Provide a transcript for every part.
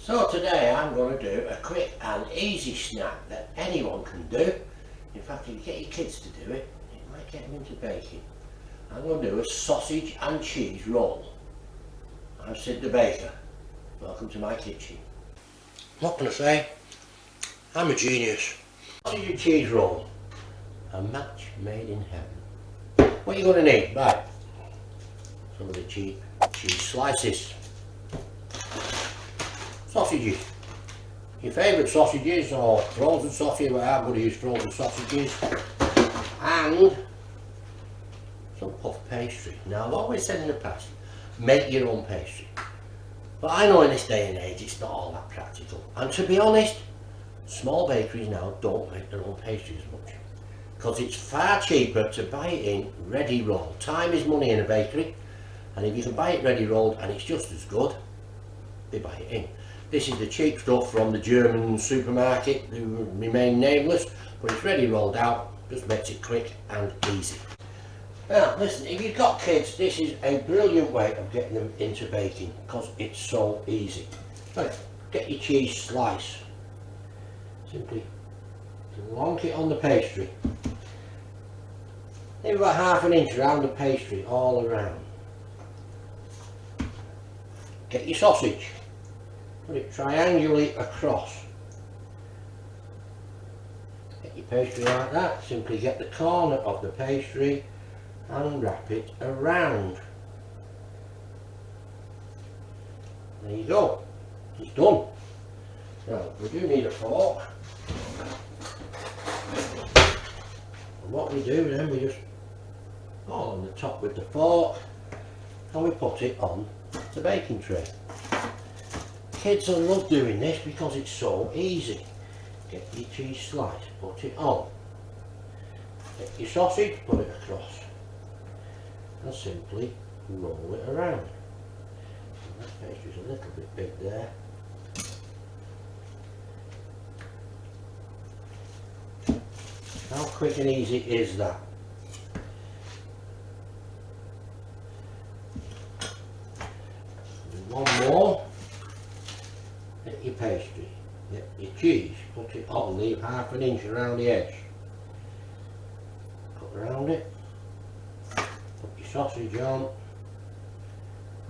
So today I'm going to do a quick and easy snack that anyone can do. In fact, if you get your kids to do it, it might get them into baking. I'm going to do a sausage and cheese roll. I'm Sid the Baker. Welcome to my kitchen. What can I say? I'm a genius. Sausage and cheese roll. A match made in heaven. What are you going to need? Right. Some of the cheap cheese slices. Sausages. Your favourite sausages or frozen sausage, but I'm going to use frozen sausages. And some puff pastry. Now I've always said in the past, make your own pastry. But I know in this day and age it's not all that practical. And to be honest, small bakeries now don't make their own pastry as much. Because it's far cheaper to buy it in ready rolled. Time is money in a bakery. And if you can buy it ready rolled and it's just as good, they buy it in. This is the cheap stuff from the German supermarket who remain nameless, but it's ready rolled out, just makes it quick and easy. Now listen, if you've got kids, this is a brilliant way of getting them into baking because it's so easy. Right, get your cheese slice. Simply plonk it on the pastry. Leave about half an inch around the pastry, all around. Get your sausage. Put it triangularly across. Get your pastry like that. Simply get the corner of the pastry and wrap it around. There you go. It's done. Now we do need a fork. And what we do then, we just all on the top with the fork and we put it on the baking tray. Kids will love doing this because it's so easy. Get your cheese slice, put it on. Get your sausage, put it across. And simply roll it around. And that pastry's a little bit big there. How quick and easy is that? One more. Get your pastry, get your cheese, put it on, leave half an inch around the edge. Cut around it, put your sausage on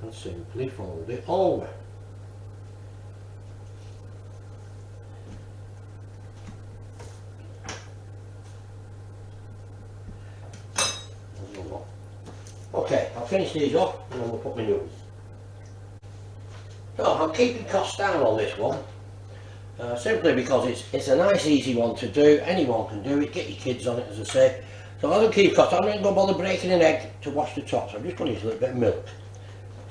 and simply fold it over. Okay, I'll finish these off and then we'll put my new ones. So I'm keeping costs down on this one, simply because it's a nice easy one to do. Anyone can do it, get your kids on it as I say. So I'm going to keep costs. I'm not going to bother breaking an egg to wash the tops. I'm just going to use a little bit of milk.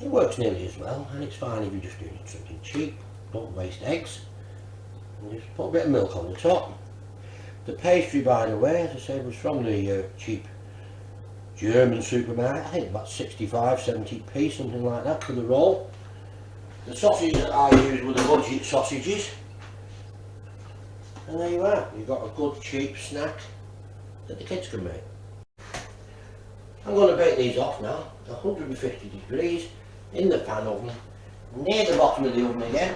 It works nearly as well, and it's fine if you're just doing something cheap. Don't waste eggs. And just put a bit of milk on the top. The pastry, by the way, as I said, was from the cheap German supermarket. I think about 65-70p, something like that for the roll. The sausages that I used were the budget sausages. And there you are, you've got a good cheap snack that the kids can make. I'm going to bake these off now, 150 degrees in the pan oven, near the bottom of the oven again.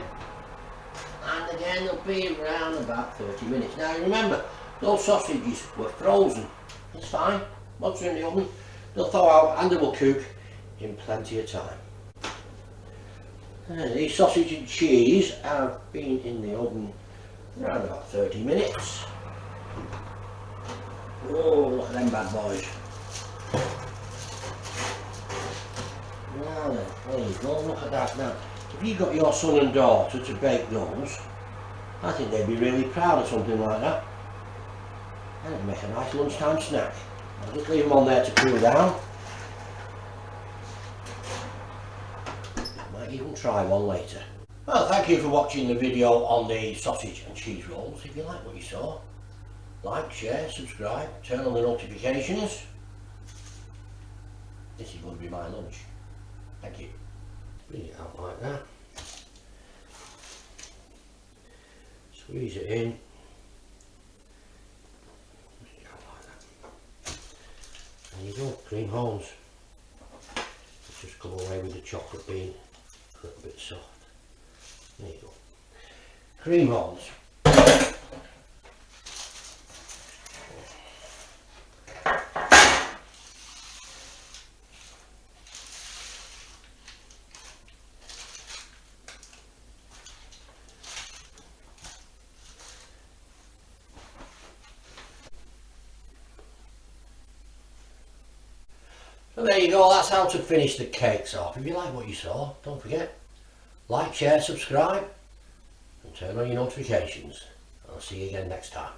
And again they'll be around about 30 minutes. Now remember, those sausages were frozen. It's fine, once they're in the oven, they'll thaw out and they will cook in plenty of time. These sausage and cheese have been in the oven around about 30 minutes. Oh, look at them bad boys. Now then, there you go, look at that. Now, if you got your son and daughter to bake those, I think they'd be really proud of something like that. And it'd make a nice lunchtime snack. I'll just leave them on there to cool down. Even try one later. Well, thank you for watching the video on the sausage and cheese rolls. If you like what you saw, like, share, subscribe, turn on the notifications. This is going to be my lunch. Thank you. Bring it out like that. Squeeze it in. Bring it out like that. There you go, cream homes. Just come away with the chocolate being a little bit soft. There you go. cream rolls. So there you go, that's how to finish the cakes off. If you like what you saw, don't forget, like, share, subscribe and turn on your notifications. I'll see you again next time.